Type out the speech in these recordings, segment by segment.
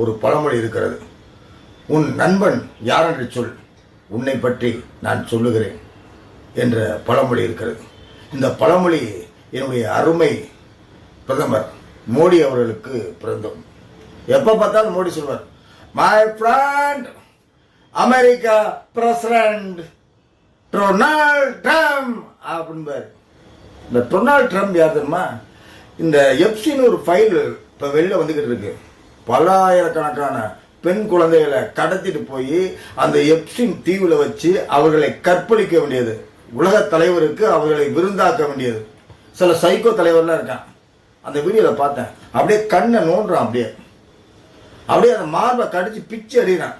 ஒரு பழமொழி இருக்கிறது. உன் நண்பன் யார் என்று சொல், உன்னை பற்றி நான் சொல்லுகிறேன் என்ற பழமொழி இருக்கிறது. இந்த பழமொழி என்னுடைய அருமை பிரதமர் மோடி அவர்களுக்கு பிறந்தோம். எப்போ பார்த்தாலும் மோடி சொல்வார், my friend America president Donald Trump அப்படின்பார். இந்த டொனால்ட் ட்ரம்ப் யார் தெரியுமா? இந்த எப்சின்னு ஒரு ஃபைல் இப்போ வெளில வந்துக்கிட்டு இருக்கு. பல ஆயிரக்கணக்கான பெண் குழந்தைகளை கடத்திட்டு போய் அந்த எப்சின் தீவில் வச்சு அவர்களை கற்பழிக்க வேண்டியது, உலக தலைவருக்கு அவர்களை விருந்தாக்க வேண்டியது. சில சைக்கோ தலைவர்லாம் இருக்கான். அந்த வீடியோவில் பார்த்தேன். அப்படியே கண்ணை நோண்டுறான், அப்படியே அந்த மார்பை கடிச்சு பிச்சு அடிக்கிறான்.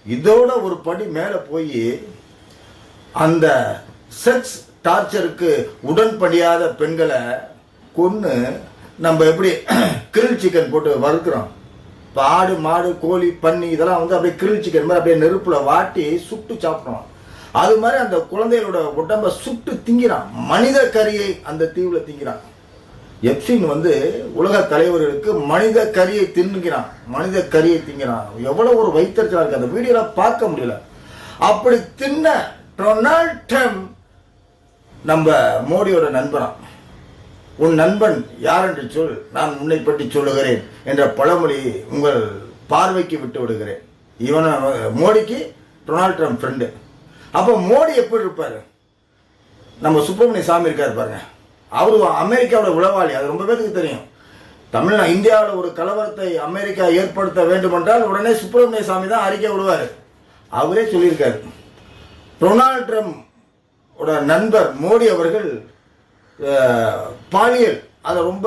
இதோட ஒரு படி மேலே போய் அந்த செக்ஸ் டார்ச்சருக்கு உடன்படியாத பெண்களை கொன்று நம்ம எப்படி கிரில் சிக்கன் போட்டு வறுக்கிறோம். இப்போ ஆடு மாடு கோழி பன்னி இதெல்லாம் அப்படியே கிரில் சிக்கன் மாதிரி அப்படியே நெருப்பில் வாட்டி சுட்டு சாப்பிட்றோம். அது மாதிரி அந்த குழந்தைகளோட உடம்பை சுட்டு திங்கிறான். மனித கறியை அந்த தீவில் திங்கிறான். எப்சின் உலக தலைவர்களுக்கு மனித கறியை தின்னுகிறான், மனித கறியை திங்கிறான். எவ்வளோ ஒரு வைத்தறிச்சலாக இருக்கு. அந்த வீடியோவில் பார்க்க முடியல. அப்படி தின்ன டொனால்ட் ட்ரம்ப் நம்ம மோடியோட நண்பனாம். உன் நண்பன் யார் என்று சொல், நான் உன்னை பற்றி சொல்லுகிறேன் என்ற பழமொழி உங்கள் பார்வைக்கு விட்டு விடுகிறேன். இவன் மோடிக்கு டொனால்ட் ட்ரம்ப் ஃப்ரெண்டு. அப்போ மோடி எப்படி இருப்பார்? நம்ம சுப்பிரமணிய சாமி இருக்கார் பாருங்க, அவரு அமெரிக்காவோட உளவாளி. அது ரொம்ப பேருக்கு தெரியும். இந்தியாவில் ஒரு கலவரத்தை அமெரிக்கா ஏற்படுத்த வேண்டும் என்றால் உடனே சுப்பிரமணிய சாமி தான் அறிக்கை விடுவார். அவரே சொல்லியிருக்காரு, டொனால்ட் ட்ரம்ப் நண்பர் மோடி அவர்கள் பாலியல் அதை ரொம்ப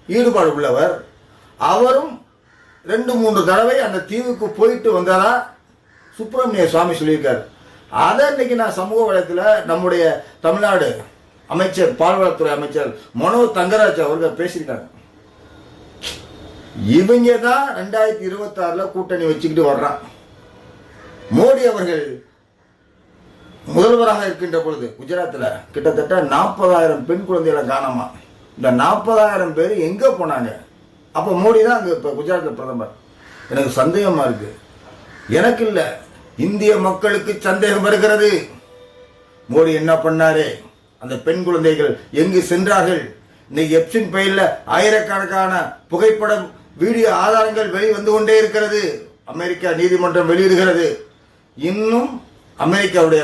ஈடுபாடு உள்ளவர். அவரும் 2-3 தடவை அந்த தீவுக்கு போயிட்டு வந்தாரா சுப்பிரமணிய சுவாமி சொல்லியிருக்காரு. அதை இன்னைக்கு நான் சமூக வலைத்தில் நம்முடைய தமிழ்நாடு அமைச்சர், பால்வளத்துறை அமைச்சர் மனோ தங்கராஜ் அவர்கள் பேசியிருக்காங்க. இவங்க தான் 2026 கூட்டணி வச்சுக்கிட்டு வர்றான். மோடி அவர்கள் முதல்வராக இருக்கின்ற பொழுது குஜராத்தில் கிட்டத்தட்ட 40,000 பெண் குழந்தைகளை காணாமா. இந்த 40,000 பேர் எங்கே போனாங்க? அப்போ மோடி தான் அங்கே இப்போ குஜராத்தில் பிரதமர். எனக்கு சந்தேகமா இருக்கு. எனக்கு இல்லை, இந்திய மக்களுக்கு சந்தேகம் வருகிறது. மோடி என்ன பண்ணாரு? அந்த பெண் குழந்தைகள் எங்கு சென்றார்கள்? இன்னைக்கு எப்சின் பையில ஆயிரக்கணக்கான புகைப்படம் வீடியோ ஆதாரங்கள் வெளிவந்து கொண்டே இருக்கிறது. அமெரிக்கா நீதிமன்றம் வெளியிடுகிறது. இன்னும் அமெரிக்காவுடைய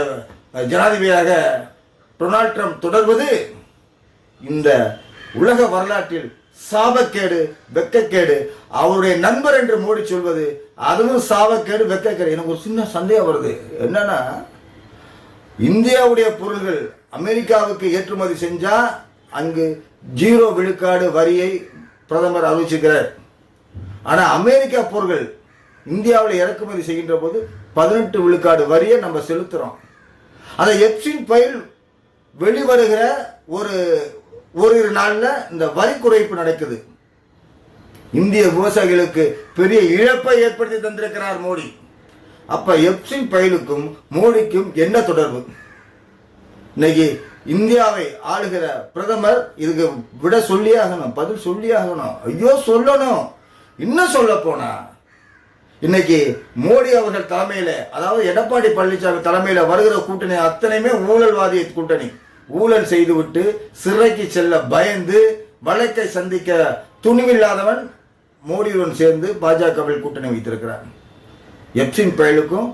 ஜனாதிபதியாக டொனால்ட் ட்ரம்ப் தொடர்வது இந்த உலக வரலாற்றில் சாபக்கேடு, வெக்கக்கேடு. அவருடைய நண்பர் என்று மோடி சொல்வது அதுவும் சாபக்கேடு, வெக்கக்கேடு. எனக்கு ஒரு சின்ன சந்தேகம் வருது. என்னன்னா, இந்தியாவுடைய பொருள்கள் அமெரிக்காவுக்கு ஏற்றுமதி செஞ்சா அங்கு 0 விழுக்காடு வரியை பிரதமர் அறிவிச்சிருக்கிறார். ஆனா அமெரிக்கா பொருள்கள் இந்தியாவில் இறக்குமதி செய்கின்ற போது 18 விழுக்காடு வரியை நம்ம செலுத்துறோம். அந்த எப்சின் பைல் வெளிவருகிற ஒரு நாள்ல இந்த வரி குறைப்பு நடக்குது. இந்திய விவசாயிகளுக்கு பெரிய இழப்பை ஏற்படுத்தி தந்திருக்கிறார் மோடி. அப்ப எப்சின் பைலுக்கும் மோடிக்கும் என்ன தொடர்பு? இன்னைக்கு இந்தியாவை ஆளுகிற பிரதமர் இதுக்கு விட சொல்லியாகணும், பதில் சொல்லியாகணும். ஐயோ சொல்லணும். இன்னும் சொல்ல போனா இன்னைக்கு மோடி அவர்கள் தலைமையில, அதாவது எடப்பாடி பழனிசாமி தலைமையில வருகிற கூட்டணி அத்தனையுமே ஊழல்வாதிய கூட்டணி. ஊழல் செய்துவிட்டு சிறைக்கு செல்ல பயந்து வழக்கை சந்திக்க துணிவில்லாதவன் மோடியுடன் சேர்ந்து பாஜகவில் கூட்டணி வைத்திருக்கிறார். எப்சின் பயலுக்கும்